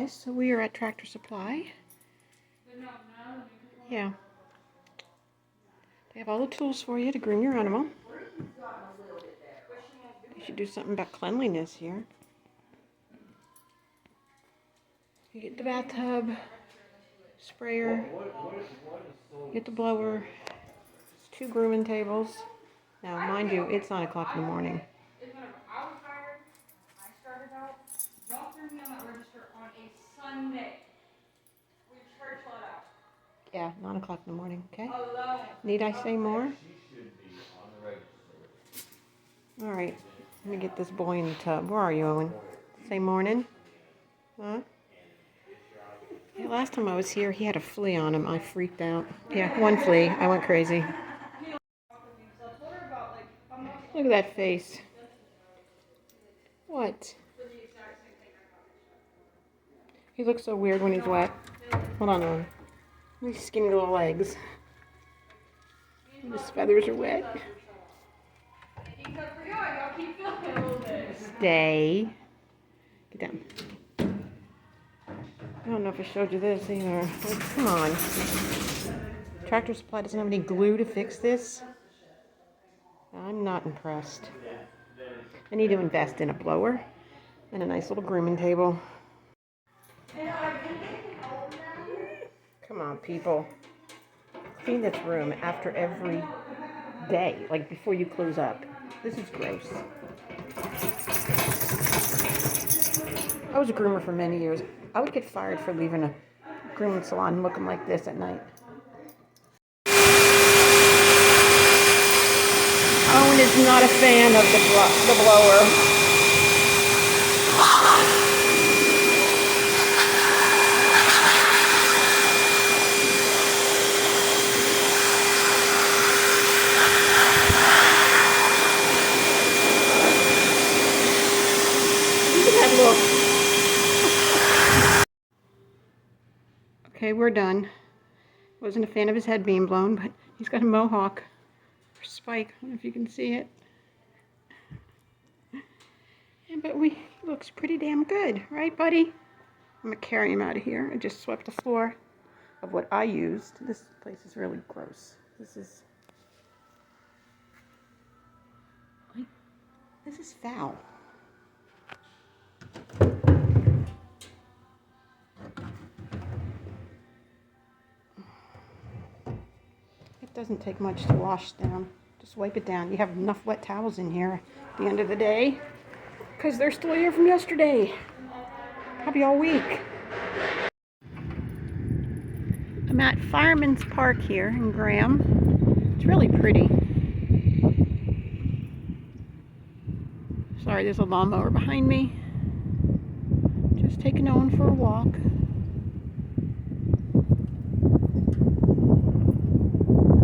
guys, so we are at Tractor Supply. Yeah. They have all the tools for you to groom your animal. You should do something about cleanliness here. You get the bathtub, sprayer, get the blower, 2 grooming tables. Now, mind you, it's 9 o'clock in the morning. Yeah, 9 o'clock in the morning, okay? Need I say more? All right, let me get this boy in the tub. Where are you, Owen? Say morning. Huh? Yeah, last time I was here, he had a flea on him. I freaked out. Yeah, 1 flea. I went crazy. Look at that face. What? He looks so weird when he's wet. Hold on, Owen. These skinny little legs. His feathers are wet. Stay. Get down. I don't know if I showed you this either. Like, come on. Tractor Supply doesn't have any glue to fix this. I'm not impressed. I need to invest in a blower and a nice little grooming table. Come on, people. Clean this room after every day, like before you close up. This is gross. I was a groomer for many years. I would get fired for leaving a grooming salon looking like this at night. Owen is not a fan of the blower. Look. Okay, we're done. Wasn't a fan of his head being blown, but he's got a mohawk or spike. I don't know if you can see it. Yeah, but he looks pretty damn good, right, buddy? I'm gonna carry him out of here. I just swept the floor of what I used. This place is really gross. This is foul. It doesn't take much to wash down. Just wipe it down. You have enough wet towels in here at the end of the day because they're still here from yesterday. Probably all week. I'm at Fireman's Park here in Graham. It's really pretty. Sorry, there's a lawnmower behind me. Just taking Owen for a walk.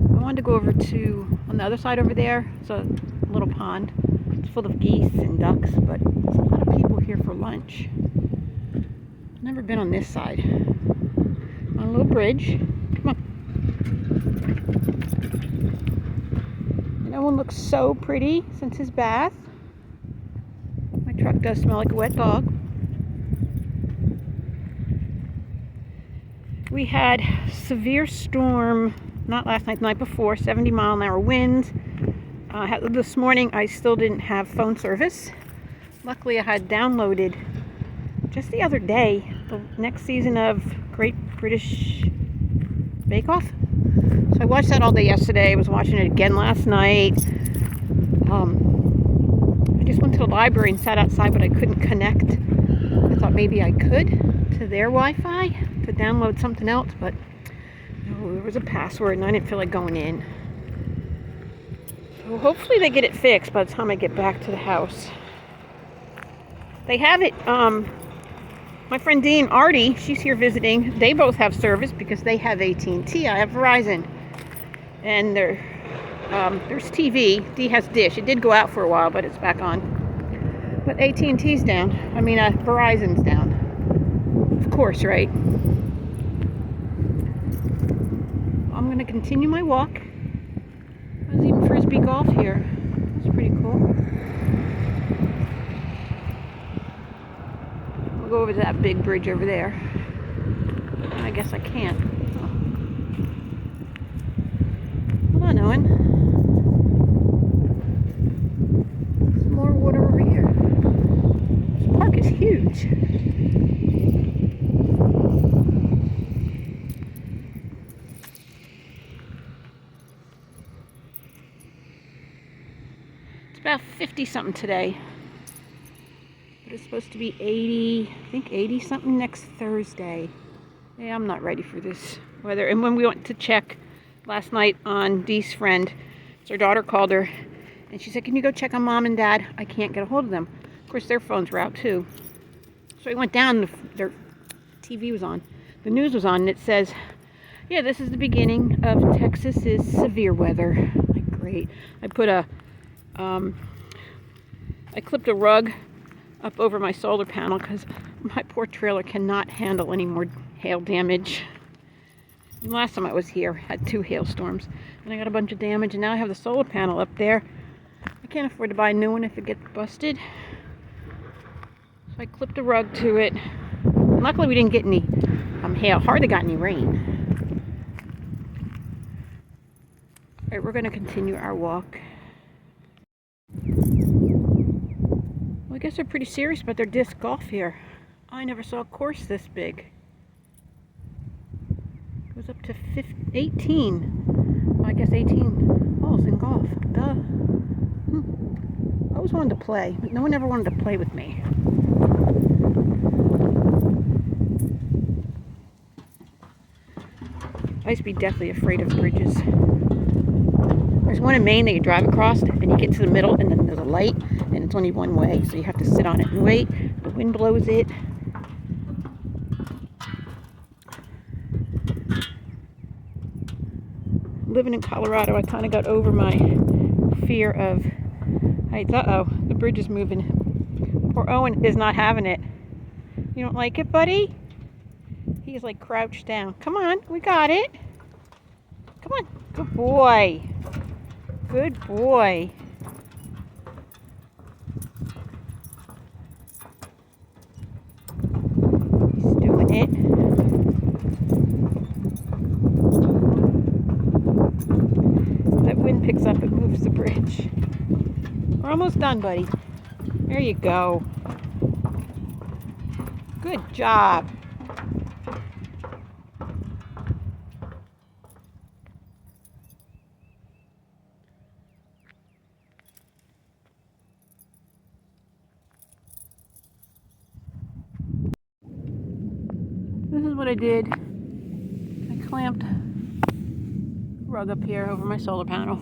I wanted to go over to, on the other side over there, it's a little pond. It's full of geese and ducks, but there's a lot of people here for lunch. I've never been on this side. On a little bridge. Come on. And Owen looks so pretty since his bath. My truck does smell like a wet dog. We had severe storm, not last night, the night before, 70-mile-an-hour winds. This morning I still didn't have phone service. Luckily I had downloaded just the other day the next season of Great British Bake Off. So I watched that all day yesterday. I was watching it again last night. I just went to the library and sat outside, but I couldn't connect. I thought maybe I could to their Wi-Fi to download something else, but no, there was a password and I didn't feel like going in. So hopefully they get it fixed by the time I get back to the house. They have it, my friend Dee and Artie, she's here visiting. They both have service because they have AT&T. I have Verizon. And there's TV. Dee has Dish. It did go out for a while, but it's back on. But AT&T's down. I mean, Verizon's down. Of course, right? I'm going to continue my walk. There's even Frisbee golf here. That's pretty cool. go over to that big bridge over there. I guess I can't. Oh. Hold on, Owen. Some more water over here. This park is huge. It's about 50 something today. But it's supposed to be 80, I think 80 something next Thursday. Yeah, I'm not ready for this weather. And when we went to check last night on Dee's friend, so her daughter called her and she said, can you go check on Mom and Dad? I can't get a hold of them. Of course, their phones were out too. So I went down, their TV was on, the news was on, and it says, yeah, this is the beginning of Texas's severe weather. Like, great. I put I clipped a rug up over my solar panel because my poor trailer cannot handle any more hail damage. And last time I was here, had 2 hailstorms, and I got a bunch of damage, and now I have the solar panel up there. I can't afford to buy a new one if it gets busted. So I clipped a rug to it. And luckily we didn't get any hail. Hardly got any rain. Alright, we're going to continue our walk. Well, I guess they're pretty serious about their disc golf here. I never saw a course this big. It goes up to 18. Well, I guess 18 holes in golf. Duh. I always wanted to play, but no one ever wanted to play with me. I used to be deathly afraid of bridges. There's one in Maine that you drive across and you get to the middle and then there's a light and it's only one way, so you have to sit on it and wait. The wind blows it. Living in Colorado, I kind of got over my fear of heights. Uh-oh, the bridge is moving. Poor Owen is not having it. You don't like it, buddy? He's like crouched down. Come on, we got it. Come on, good boy. Good boy. He's doing it. That wind picks up, it moves the bridge. We're almost done, buddy. There you go. Good job. This is what I did. I clamped a rug up here over my solar panel.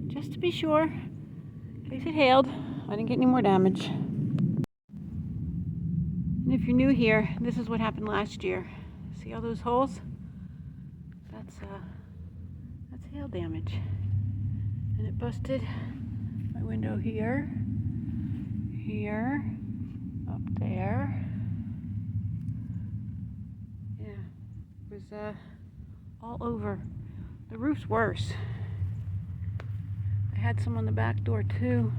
Just to be sure, in case it hailed, I didn't get any more damage. And if you're new here, this is what happened last year. See all those holes? That's hail damage. And it busted my window here, up there. Yeah, it was all over. The roof's worse. I had some on the back door too.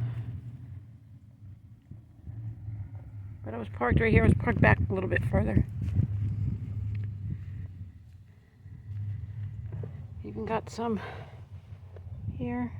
But I was parked right here. I was parked back a little bit further. Even got some here.